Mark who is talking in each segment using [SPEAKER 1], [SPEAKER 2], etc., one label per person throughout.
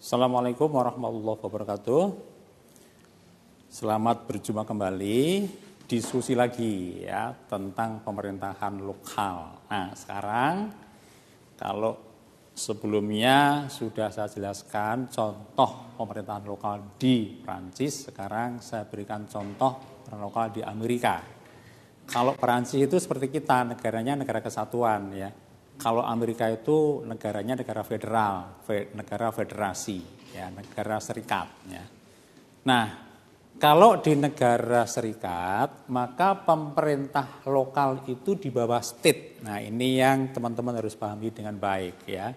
[SPEAKER 1] Assalamualaikum warahmatullahi wabarakatuh. Selamat berjumpa kembali, diskusi lagi ya tentang pemerintahan lokal. Nah, sekarang kalau sebelumnya sudah saya jelaskan contoh pemerintahan lokal di Prancis, sekarang saya berikan contoh pemerintahan lokal di Amerika. Kalau Prancis itu seperti kita, negaranya negara kesatuan ya. Kalau Amerika itu negaranya negara federal, negara federasi, ya, negara serikat. Ya. Nah, kalau di negara serikat, maka pemerintah lokal itu di bawah state. Nah, ini yang teman-teman harus pahami dengan baik, ya.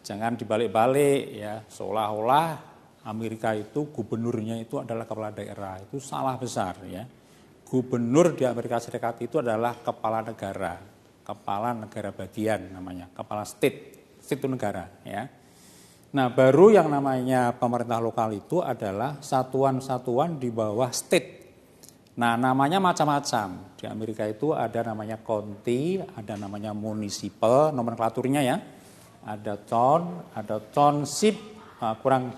[SPEAKER 1] Jangan dibalik-balik, ya. Seolah-olah Amerika itu gubernurnya itu adalah kepala daerah, itu salah besar, ya. Gubernur di Amerika Serikat itu adalah kepala negara bagian namanya, kepala state itu negara ya. Nah, baru yang namanya pemerintah lokal itu adalah satuan-satuan di bawah state. Nah, namanya macam-macam. Di Amerika itu ada namanya county, ada namanya municipal, nomenklaturnya ya. Ada town, ada township, kurang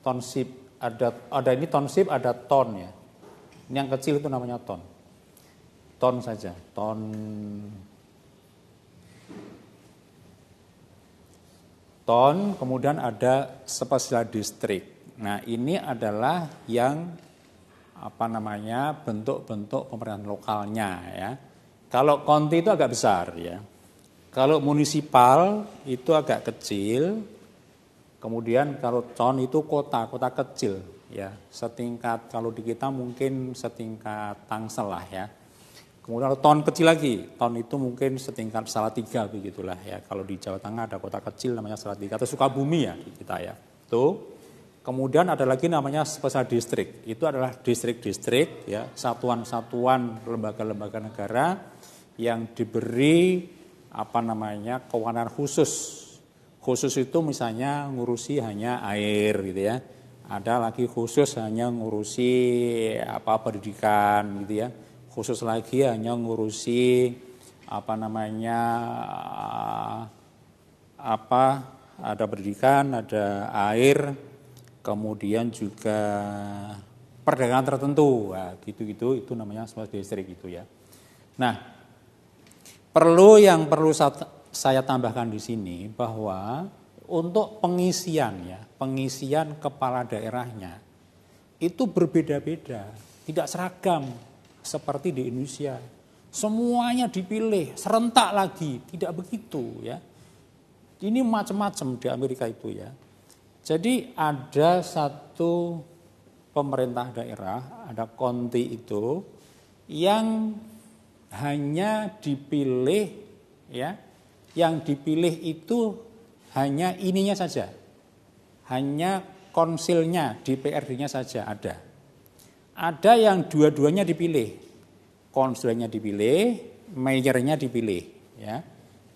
[SPEAKER 1] township, ada ini township, ada town ya. Ini yang kecil itu namanya town. Ton saja, ton, kemudian ada special district. Nah, ini adalah yang bentuk-bentuk pemerintahan lokalnya ya. Kalau county itu agak besar ya. Kalau municipal itu agak kecil. Kemudian kalau town itu kota kecil ya. Setingkat kalau di kita mungkin setingkat Tangsel lah ya. Kemudian ton kecil lagi, ton itu mungkin setingkat Salatiga begitulah ya. Kalau di Jawa Tengah ada kota kecil namanya Salatiga atau Sukabumi ya di kita ya. Tuh. Kemudian ada lagi namanya special district. Itu adalah distrik-distrik ya, satuan-satuan lembaga-lembaga negara yang diberi kewenangan khusus. Khusus itu misalnya ngurusi hanya air gitu ya. Ada lagi khusus hanya ngurusi pendidikan gitu ya. Khusus lagi hanya ngurusi ada pendidikan, ada air, kemudian juga perdagangan tertentu, nah, gitu-gitu itu namanya special district gitu ya. Nah, perlu saya tambahkan di sini bahwa untuk pengisian kepala daerahnya itu berbeda-beda, tidak seragam. Seperti di Indonesia, semuanya dipilih serentak lagi, tidak begitu ya. Ini macam-macam di Amerika itu ya. Jadi ada satu pemerintah daerah, ada county itu yang hanya dipilih ya, yang dipilih itu hanya ininya saja, hanya konsilnya, DPRD-nya saja ada. Ada yang dua-duanya dipilih, konselnya dipilih, mayornya dipilih, ya.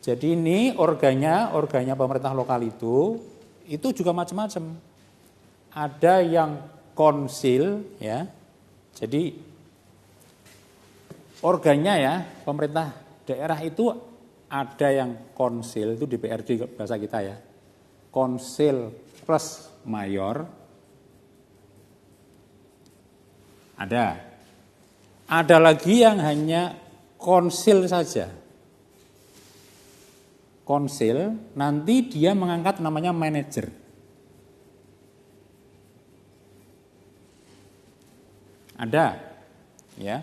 [SPEAKER 1] Jadi ini organnya pemerintah lokal itu juga macam-macam. Ada yang konsil, ya. Jadi organnya ya pemerintah daerah itu ada yang konsil itu DPRD bahasa kita ya, konsil plus mayor. Ada lagi yang hanya konsil saja. Konsil, nanti dia mengangkat namanya manajer. Ada, ya.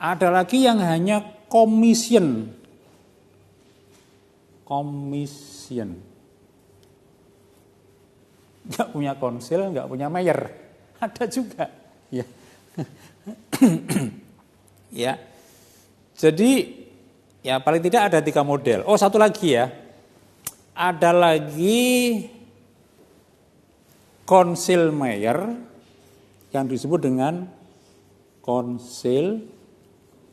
[SPEAKER 1] Ada lagi yang hanya komision. Nggak punya konsil, nggak punya mayor. Ada juga, ya. Ya. Jadi ya paling tidak ada 3 model. Oh, satu lagi ya. Ada lagi konsil mayor yang disebut dengan konsil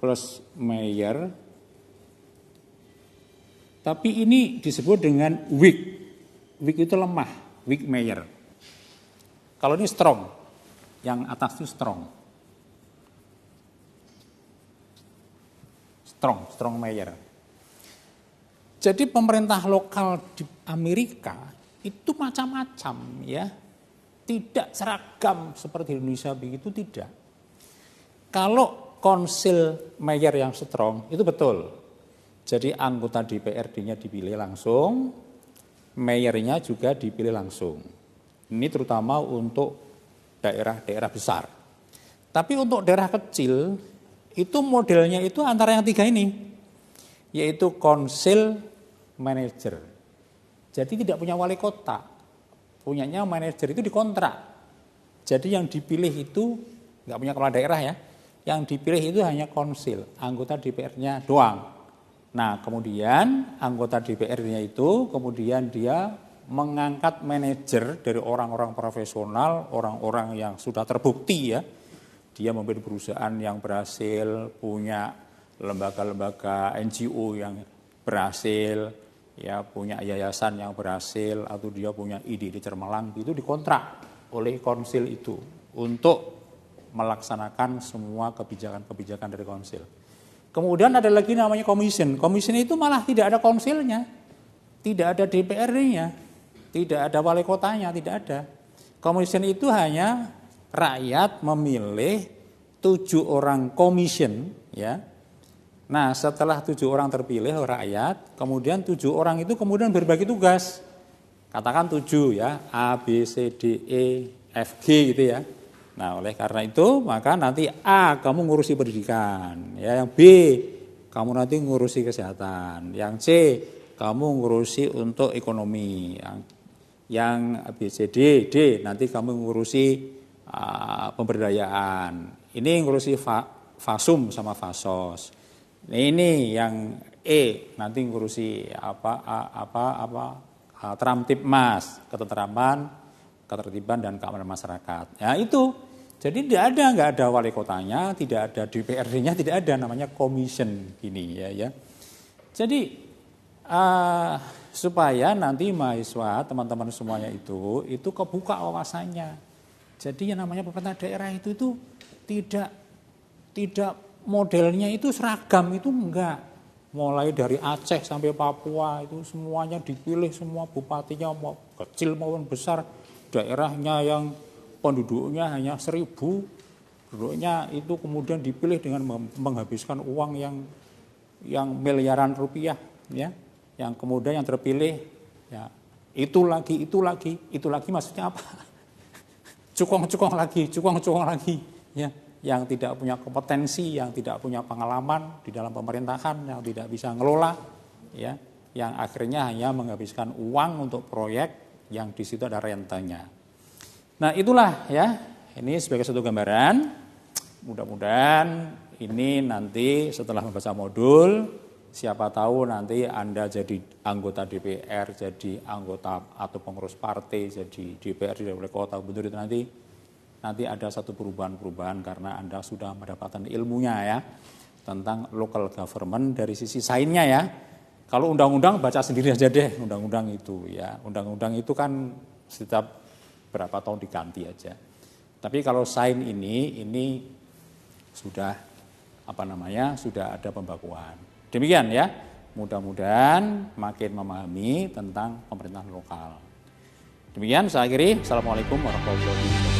[SPEAKER 1] plus mayor. Tapi ini disebut dengan weak. Weak itu lemah, weak mayor. Kalau ini strong. Yang atas itu strong. Strong mayor. Jadi pemerintah lokal di Amerika itu macam-macam ya. Tidak seragam seperti Indonesia begitu, tidak. Kalau konsil mayor yang strong itu betul. Jadi anggota DPRD-nya dipilih langsung, mayornya juga dipilih langsung. Ini terutama untuk daerah-daerah besar. Tapi untuk daerah kecil itu modelnya itu antara yang tiga ini, yaitu konsil manajer. Jadi tidak punya wali kota. Punyanya manajer itu dikontrak. Jadi yang dipilih itu nggak punya kepala daerah ya. Yang dipilih itu hanya konsil, anggota DPR-nya doang. Nah kemudian anggota DPR-nya itu kemudian dia mengangkat manajer dari orang-orang profesional, orang-orang yang sudah terbukti ya. Dia memimpin perusahaan yang berhasil, punya lembaga-lembaga NGO yang berhasil, ya punya yayasan yang berhasil, atau dia punya ide di Cermelang, itu dikontrak oleh konsil itu untuk melaksanakan semua kebijakan-kebijakan dari konsil. Kemudian ada lagi namanya commission. Commission itu malah tidak ada konsilnya, tidak ada DPR-nya, tidak ada wali kotanya, tidak ada. Commission itu hanya rakyat memilih 7 orang commission, ya. Nah setelah 7 orang terpilih rakyat, kemudian 7 orang itu kemudian berbagi tugas. Katakan 7 ya, A, B, C, D, E, F, G gitu ya. Nah oleh karena itu maka nanti A kamu ngurusi pendidikan, ya, yang B kamu nanti ngurusi kesehatan, yang C kamu ngurusi untuk ekonomi, yang B, C, D nanti kamu ngurusi pemberdayaan. Ini ngurusi Fasum sama Fasos. Ini yang E nanti ngurusi Tramtipmas, ketertiban dan keamanan masyarakat. Ya itu. Jadi nggak ada wali kotanya, tidak ada DPRD-nya, tidak ada, namanya commission gini ya. Jadi supaya nanti mahasiswa teman-teman semuanya itu kebuka wawasannya. Jadi yang namanya pemerintah daerah itu tidak modelnya itu seragam, itu enggak. Mulai dari Aceh sampai Papua itu semuanya dipilih, semua bupatinya mau kecil maupun besar, daerahnya yang penduduknya hanya 1000, penduduknya itu kemudian dipilih dengan menghabiskan uang yang miliaran rupiah, ya. Yang kemudian yang terpilih, ya itu lagi maksudnya apa? Cukong-cukong lagi, ya. Yang tidak punya kompetensi, yang tidak punya pengalaman di dalam pemerintahan, yang tidak bisa ngelola, ya, yang akhirnya hanya menghabiskan uang untuk proyek yang di situ ada rentenya. Nah itulah ya, ini sebagai satu gambaran. Mudah-mudahan ini nanti setelah membaca modul, siapa tahu nanti Anda jadi anggota DPR, jadi anggota atau pengurus partai, jadi DPR di wali kota, gubernur itu nanti ada satu perubahan-perubahan karena Anda sudah mendapatkan ilmunya ya tentang local government dari sisi sainnya ya. Kalau undang-undang baca sendiri aja deh undang-undang itu ya. Undang-undang itu kan setiap berapa tahun diganti aja. Tapi kalau sain ini sudah sudah ada pembakuan. Demikian ya. Mudah-mudahan makin memahami tentang pemerintahan lokal. Demikian saya akhiri. Assalamualaikum warahmatullahi wabarakatuh.